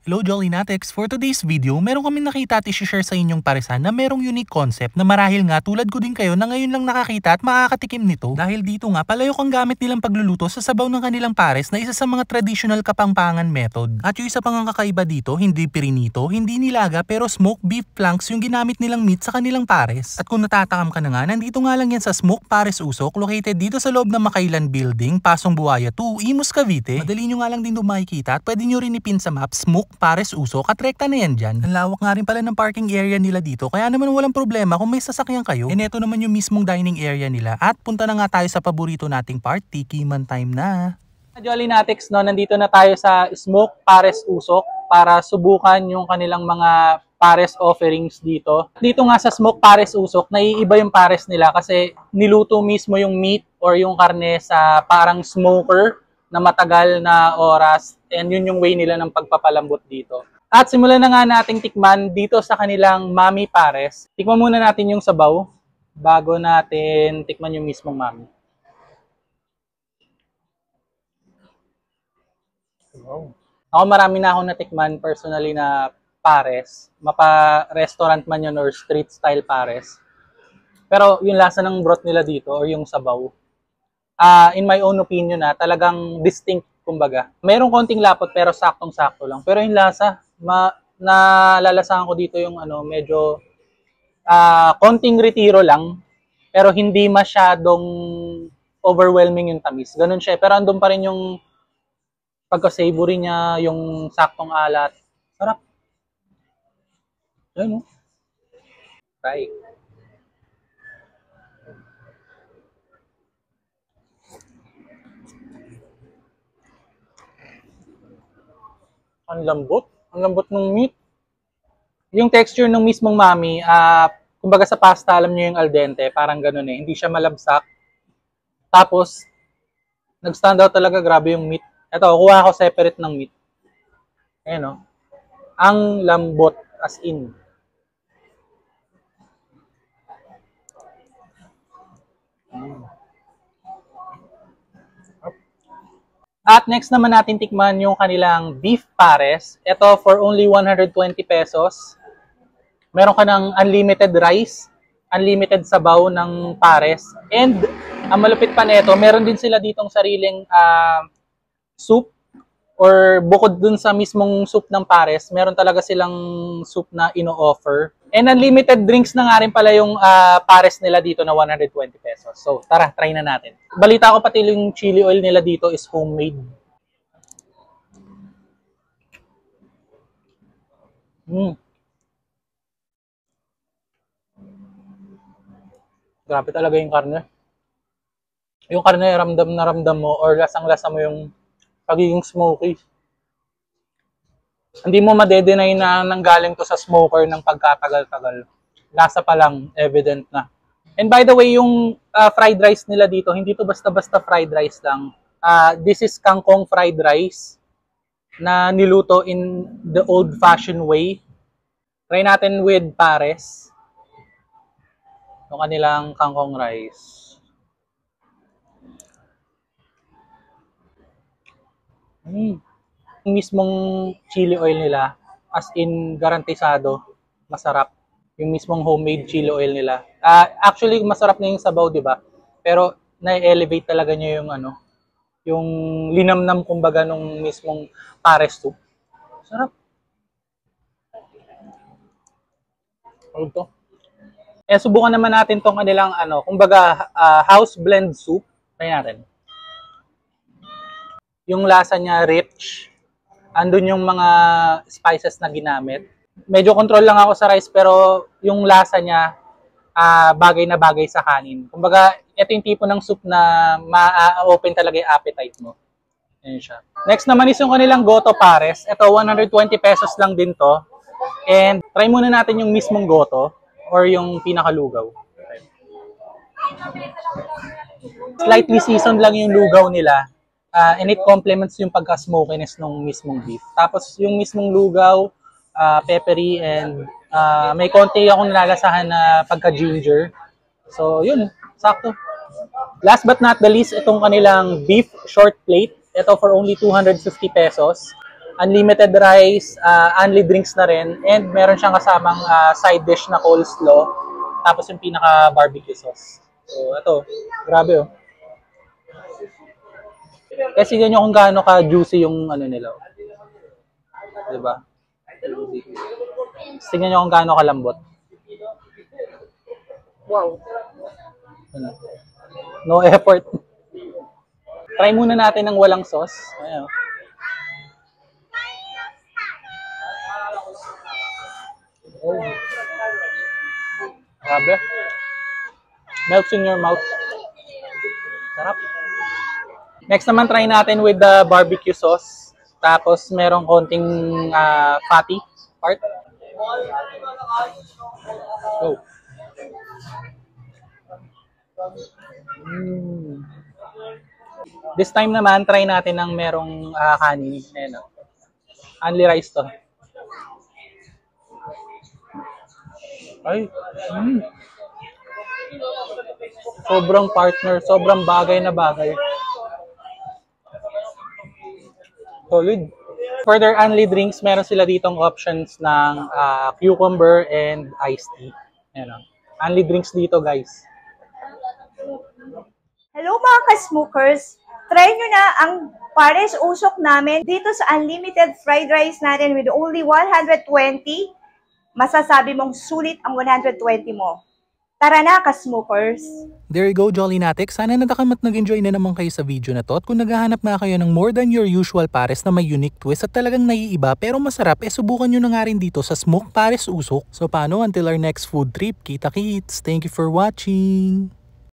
Hello Jollinatics! For today's video, meron kami nakita at i-share sa inyong paresan na merong unique concept na marahil nga tulad ko din kayo na ngayon lang nakakita at makakatikim nito. Dahil dito nga, palayok ang gamit nilang pagluluto sa sabaw ng kanilang pares na isa sa mga traditional kapampangan method. At yung isa pang kakaiba dito, hindi pirinito, hindi nilaga pero smoked beef flanks yung ginamit nilang meat sa kanilang pares. At kung natatakam ka na nga, nandito nga lang yan sa Smoked Pares Usok, located dito sa loob ng Makailan Building, Pasong Buhaya 2, Imus, Cavite. Madali nyo nga lang din doon makikita at pwede nyo rin ipin sa map Smoked Pares Usok at rekta na yan dyan. Ang lawak nga rin pala ng parking area nila dito kaya naman walang problema kung may sasakyan kayo. And eto naman yung mismong dining area nila at punta na nga tayo sa paborito nating part, tikiman time na. Jollinatics, no, nandito na tayo sa Smoked Pares Usok para subukan yung kanilang mga pares offerings dito. Dito nga sa Smoked Pares Usok, naiiba yung pares nila kasi niluto mismo yung meat or yung karne sa parang smoker na matagal na oras. And yun yung way nila ng pagpapalambot dito. At simulan na nga nating tikman dito sa kanilang Mami Pares. Tikman muna natin yung sabaw bago natin tikman yung mismong Mami. Wow. Ako marami na akong natikman personally na pares. Mapa-restaurant man yun or street style pares. Pero yung lasa ng broth nila dito or yung sabaw, in my own opinion talagang distinct kumbaga. Merong konting lapot pero saktong-sakto lang. Pero yung lasa, nalalasahan ko dito yung medyo konting retiro lang pero hindi masyadong overwhelming yung tamis. Ganun siya. Pero andun pa rin yung pagka-savory niya, yung saktong alat. Sarap. Ayun, try. Ang lambot ng meat. Yung texture ng mismong Mami, kumbaga sa pasta, alam niyo yung al dente, parang ganun hindi siya malabsak. Tapos, nag-stand out talaga, grabe yung meat. Ito, kuha ako separate ng meat. Ayan ang lambot as in. At next naman natin tikman yung kanilang beef pares. Ito for only 120 pesos. Meron ka ng unlimited rice, unlimited sabaw ng pares. And ang malupit pa nito, meron din sila ditong sariling soup or bukod dun sa mismong soup ng pares, meron talaga silang soup na ino-offer. And unlimited drinks na nga rin pala yung pares nila dito na 120 pesos. So, tara, try na natin. Balita ko pati yung chili oil nila dito is homemade. Grabe talaga yung karne. Yung karne, ramdam na ramdam mo or lasang-lasa mo yung pagiging smoky. Hindi mo madedenay na nanggaling to sa smoker ng pagkatagal-tagal. Lasa pa lang, evident na. And by the way, yung fried rice nila dito, hindi to basta-basta fried rice lang. This is kangkong fried rice na niluto in the old-fashioned way. Try natin with pares. Yung kanilang kangkong rice. Yung mismong chili oil nila, as in garantisado, masarap. Yung mismong homemade chili oil nila. Actually, masarap na yung sabaw, di ba? Pero na-elevate talaga niya yung yung linamnam kumbaga nung mismong pares soup. Sarap. Ano to? Subukan naman natin tong kanilang kumbaga house blend soup. Try natin. Yung lasa niya rich. Andun yung mga spices na ginamit. Medyo control lang ako sa rice pero yung lasa niya bagay na bagay sa kanin. Kumbaga, ito yung tipo ng soup na ma-open talaga yung appetite mo. Ayan siya. Next naman is yung kanilang goto pares. Ito, 120 pesos lang din to. And try muna natin yung mismong goto or yung pinakalugaw. Okay. Slightly seasoned lang yung lugaw nila. And it complements yung pagka-smokiness ng mismong beef. Tapos yung mismong lugaw, peppery, and may konti akong nalalasahan na pagka-ginger. So yun, sakto. Last but not the least, itong kanilang beef short plate. Ito for only 250 pesos. Unlimited rice, only drinks na rin, and meron siyang kasamang side dish na coleslaw, tapos yung pinaka barbecue sauce. So, ito, grabe oh. Kasi tingnan nyo kung gaano ka-juicy yung ano nila. Diba? Tingnan nyo kung gaano kalambot. Wow. Ano? No effort. Try muna natin ng walang sauce. Ayan. Oh. Grabe. Melts in your mouth. Sarap. Next naman, try natin with the barbecue sauce. Tapos, merong konting fatty part. Go. This time naman, try natin ng merong kanin. Ayan, only rice to. Ay, sobrang partner, sobrang bagay na bagay. Solid. For their only drinks, meron sila ditong options ng cucumber and iced tea. Ayan, only drinks dito, guys. Hello mga ka-smokers! Try nyo na ang pares usok namin dito sa unlimited fried rice natin with only 120. Masasabi mong sulit ang 120 mo. Tara na, ka-smokers! There you go, Jolly Natik. Sana natakamat nag-enjoy na naman kayo sa video na to. At kung naghahanap na kayo ng more than your usual pares na may unique twist at talagang naiiba pero masarap, subukan nyo na nga rin dito sa Smoke Pares Usok. So paano, until our next food trip, kita-kits! Thank you for watching!